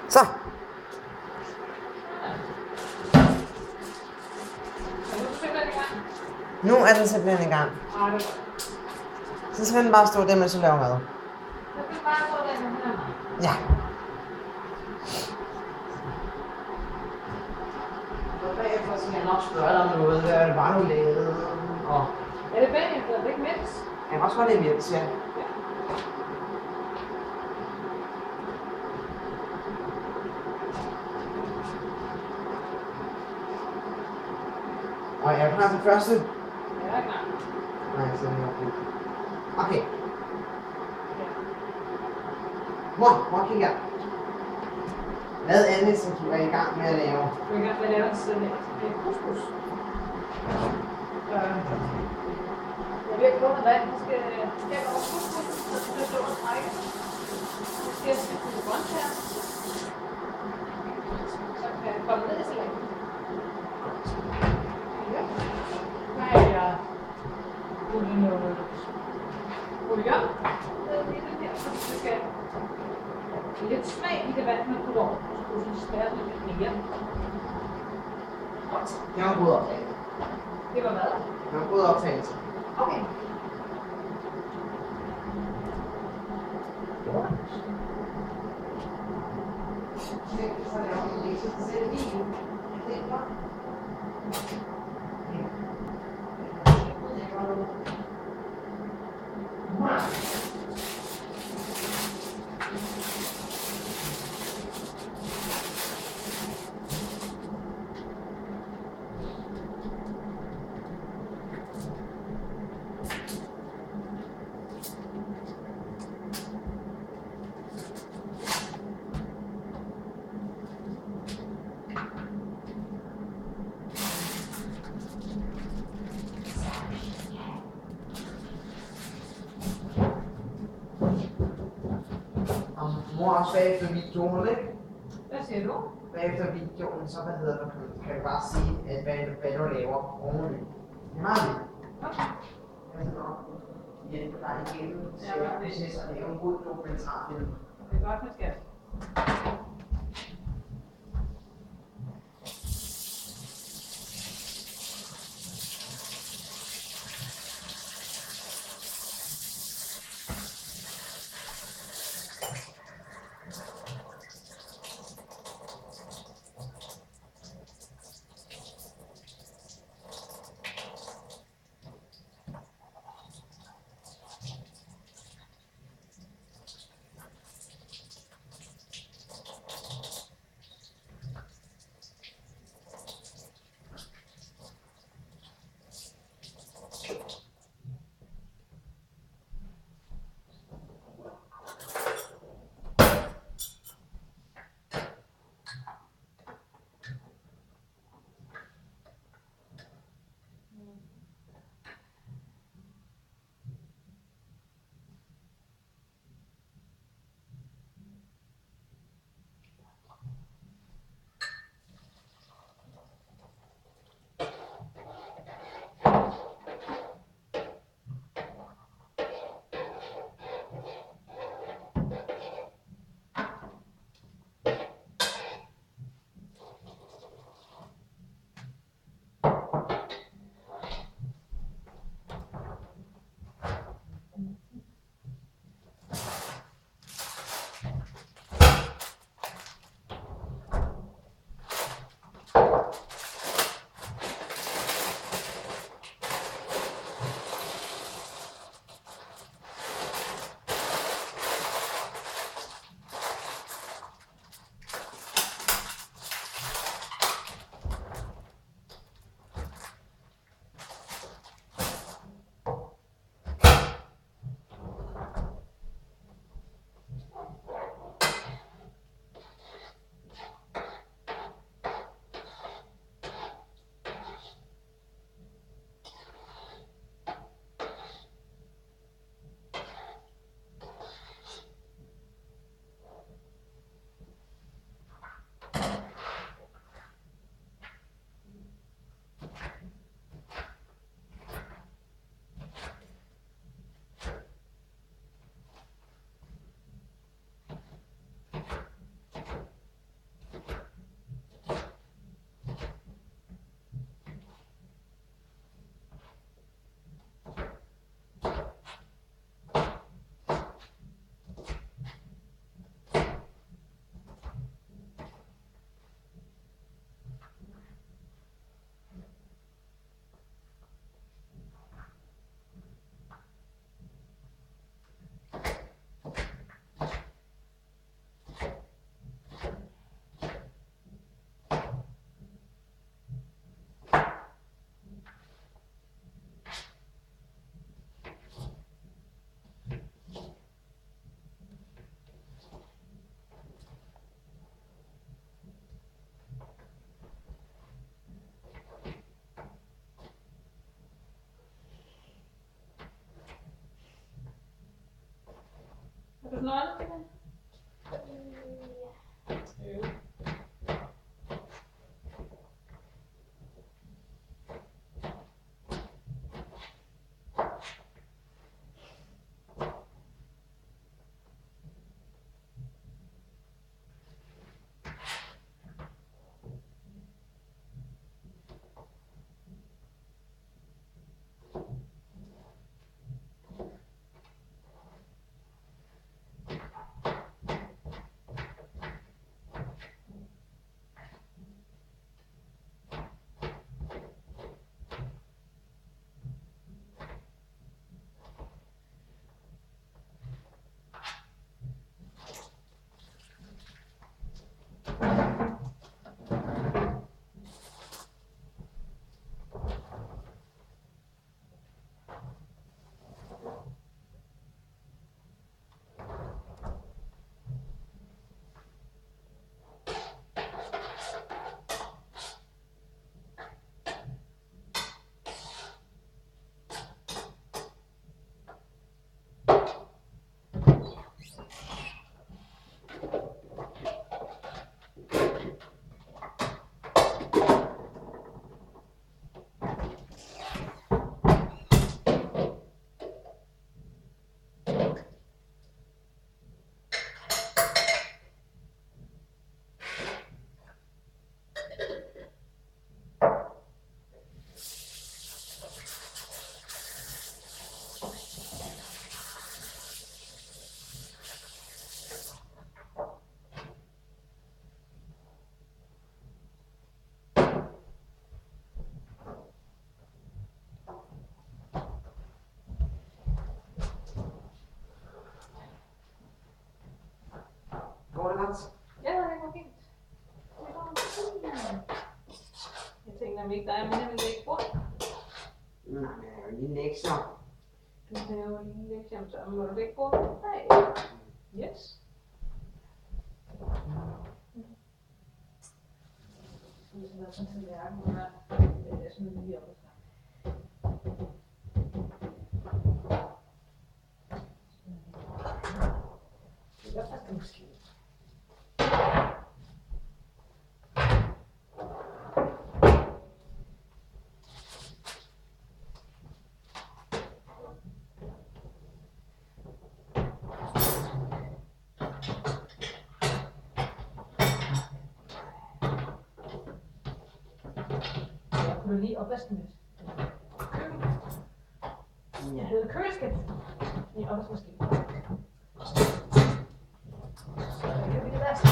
Så. Nu er den simpelthen i gang. Så skal den bare stå der, mens du laver mad. Ja. Og bagefter skal jeg nok spørge dig om noget. Hvad er det bare, du lavede? Og... Er det bagefter? Er det ikke mens? Jeg kan også godt lide mens, ja. Og jeg er klar til første. Ja, jeg er klar. Nej, så er det okay. Okay. Mor, kig her. Hvad er det, som du er i gang med at lave? Du er i gang med at lave en couscous. Jeg er ved at koge vand. Jeg skal over couscous, så det skal stå og trække. Så skal jeg sætte lidt grøntsager. Så kan jeg komme ned i salaten. Ja. Så har jeg puttet noget bouillon ned i den her, så det skal lidt smag i det vand, man putter over. Så det smager lidt mere. Godt. Det var en god optagelse. Det var hvad? Det var en god optagelse. Okay. Så laver vi lidt til selv video. Det er godt. Mor også bagefter videoen, ikke? Hvad siger du? Bagefter videoen, så kan du bare sige, at hvad du laver ordentligt. Det er meget vildt. Okay. Jeg skal nok hjælpe dig igennem til proces og lave en god dokumentarfilm. Det er godt med skat. Har du snøjlet det? Ja. Går det godt? Ja, det går fint. Det går fint. Jeg tænkte, om ikke der er mere, men det ikke bor. Nej, men jeg er jo lige lektier. Du laver lige en lektie om tørmen, hvor du ikke bor. Nej. Yes. Det er sådan en tallerken, hvor jeg smider det lige op. Det er godt, at det måske. Kunne du lige opvaske mit køkken? Jeg havde køleskab i opvaskemaskinen. Så jeg kan blive vaske.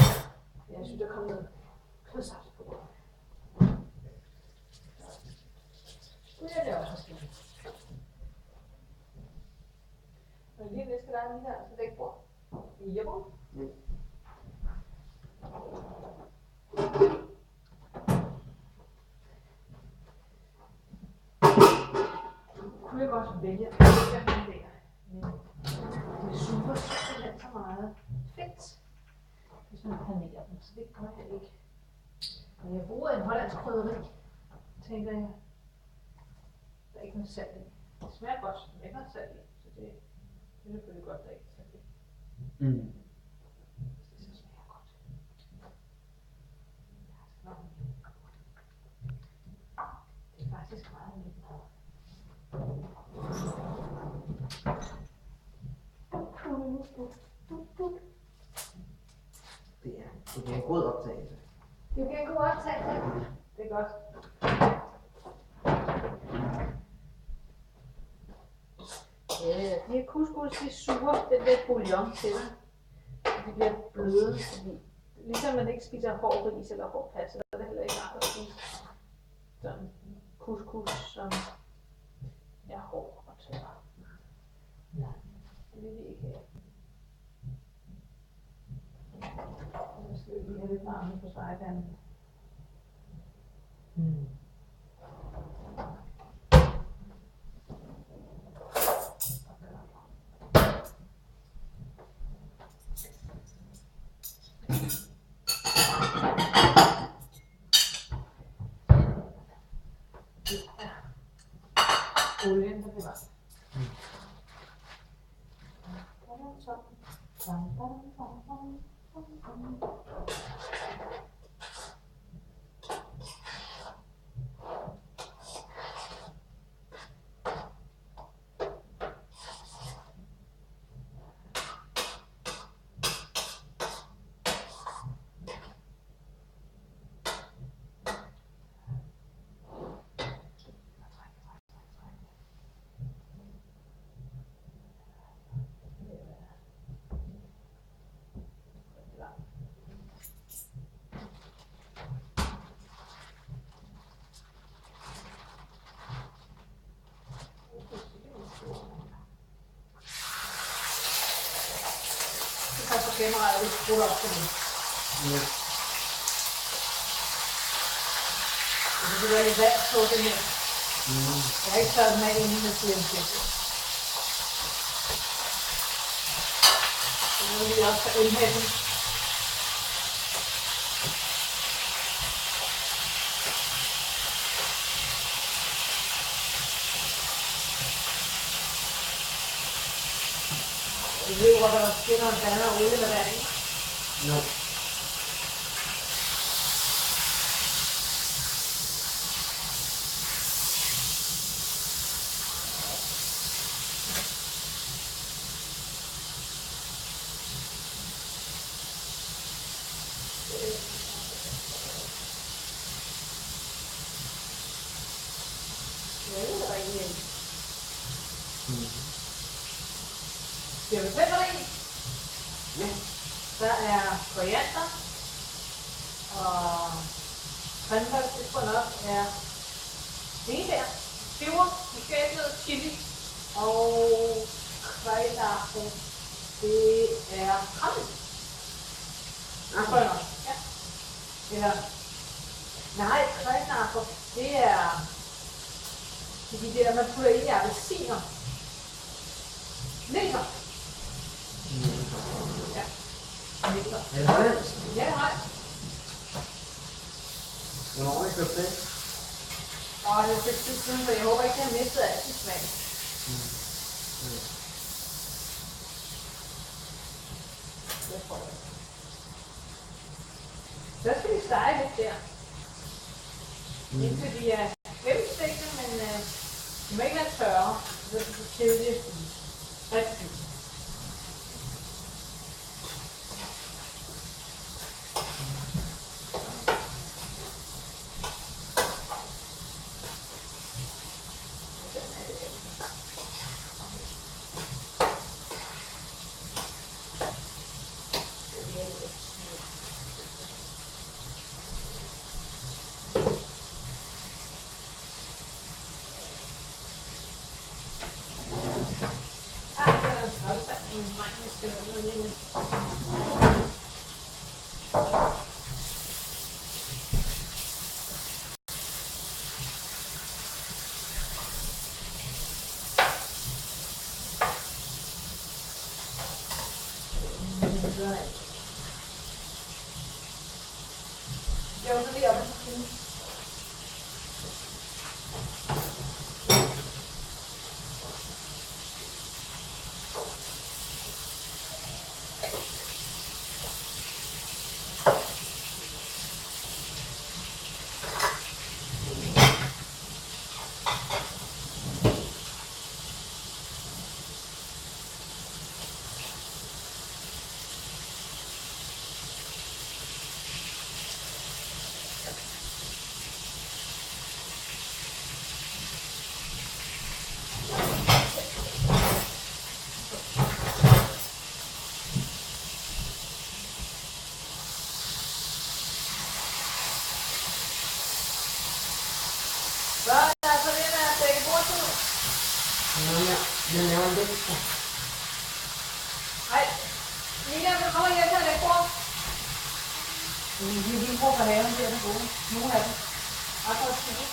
Jeg synes, der kom noget kødsaft på. Det er det opvaskemaskinen. Og lige viske dig lige her, så det ikke bor. Jeppo. Kunne jeg godt vælge at lægge den der, men det er super simpelthen så meget fedt, hvis man panerer den, så det gør jeg ikke. Men jeg bruger en hollandsk krydderi, tænker jeg. Der er ikke noget salt i. Det smager godt, men ikke noget salt i, så det er selvfølgelig godt, der ikke er salt i. Mm. Det så smager godt. Det er faktisk meget lidt mad. Det bliver en god optagelse. Det bliver en god optagelse. Det er godt. De her couscous, de suger den der bouillon til dig. De bliver bløde, fordi ligesom man ikke spiser hård ris eller hård pasta, så er det heller ikke rart at spise sådan couscous, som er hård og tør. Ja. Det vil vi ikke have. Så skal vi lige have lidt varme på stegepanden. Mm. Olien, der bliver varm. Ja. kameraet er skruet op til det. Ja. Det vil være lidt vand på det her. Jeg har ikke taget den af inden med siden til det. Nu vil jeg også have indhælden. Jeg ved jo, hvor der sker, når der er olie med vand, ikke? Jo. Skal vi pepper i? Ja. Der er koriander og pandemad, det tror jeg nok er der. Peber, måske noget chili og krejlappe. Det er krammen. Tror jeg nok. Ja. Eller, nej, krejlappe, det er de der, man putter i appelsiner. Nætter. Ja. Nætter. Er det hollandsk? Ja, det har jeg. Hvornår har I købt det? Og det er et stykke siden, så jeg håber ikke, at jeg har mistet alt sin smag. Det tror jeg. Så skal vi stege lidt der. Indtil de er gennemstegte, men de må ikke være tørre. Så er det så kedeligt at spise. Rigtig. Jeg var så lige oppe på siden. Så er der altså ved at være begge bordtid. Jeg laver lidt. Nej, Lina, vil du komme og hjælpe med at lægge bord? Vi er lige brug for haven, det er det gode. Nogle af dem. Andre er skidt.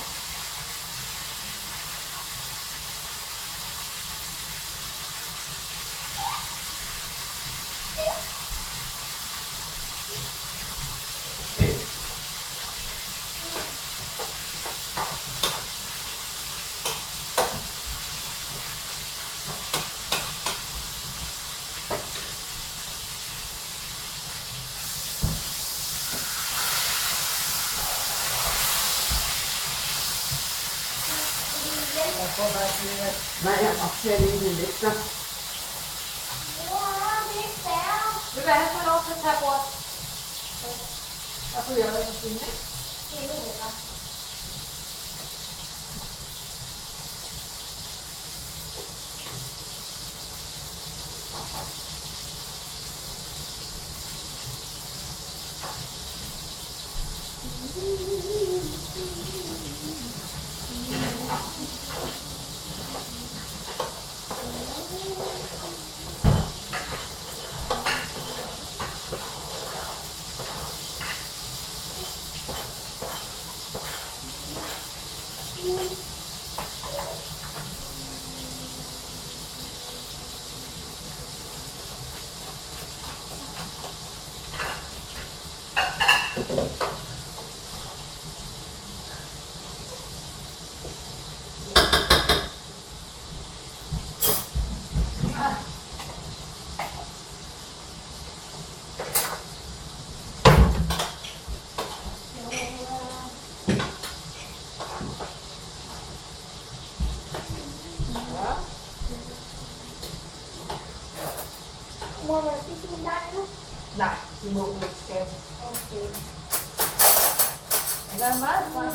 Nej, jeg optager lige lidt ekstra. Vil du have sådan lov til at tage bord? Der kunne jeg også finde det. Må man spise min dej nu? Nej, det må du ikke skal. Okay. Der er meget frem.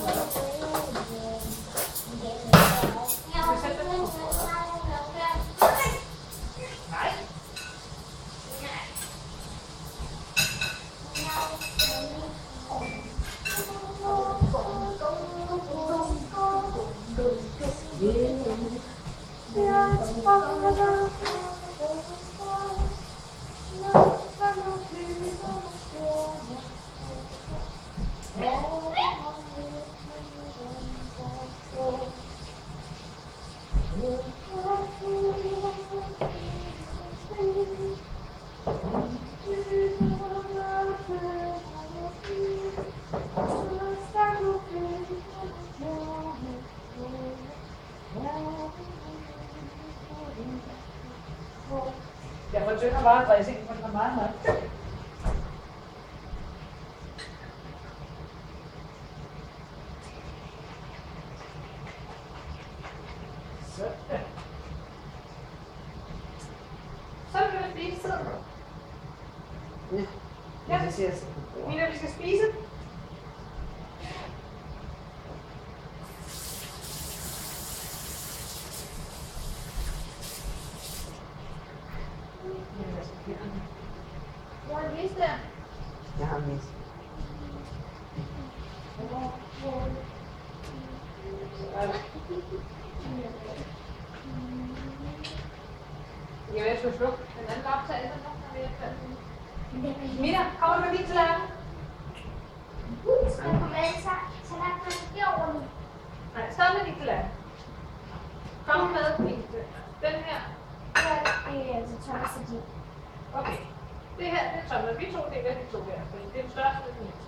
Nej. Jeg forsøger bare at dressing, for det er meget mørkt. Sådan. Så kan vi spise tiden. Ja, det ser jeg. Mina, vi skal spise. Hvor er det vist der? Jeg har mist. Jeg vil skulle slukke den anden optagelse nu, når vi er færdige. Mina, kommer du med din tallerken? Skal jeg komme med tallerkenen herovre? Nej, stop med din tallerken. Kom med din. Den her. Ja, det er altså Thomas og din. Okay. Det her, det er Thomas. Vi to deler de to her, fordi det er den største og den mindste.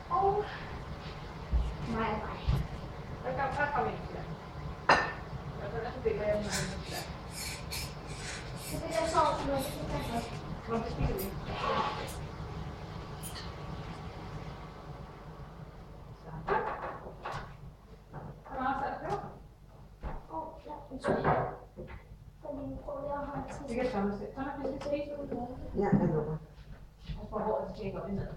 Og mig. Der kommer en til. Og så deler jeg den her. Så det der sovs nu, det kan jeg godt. Hvorfor spiser vi? Hvor meget er det? Ja, undskyld. Fordi vi prøver at holde til. Det kan Thomas se. Thomas, vi skal spise ud. Ja, jeg lukker. Og så håret til at gå ind ad.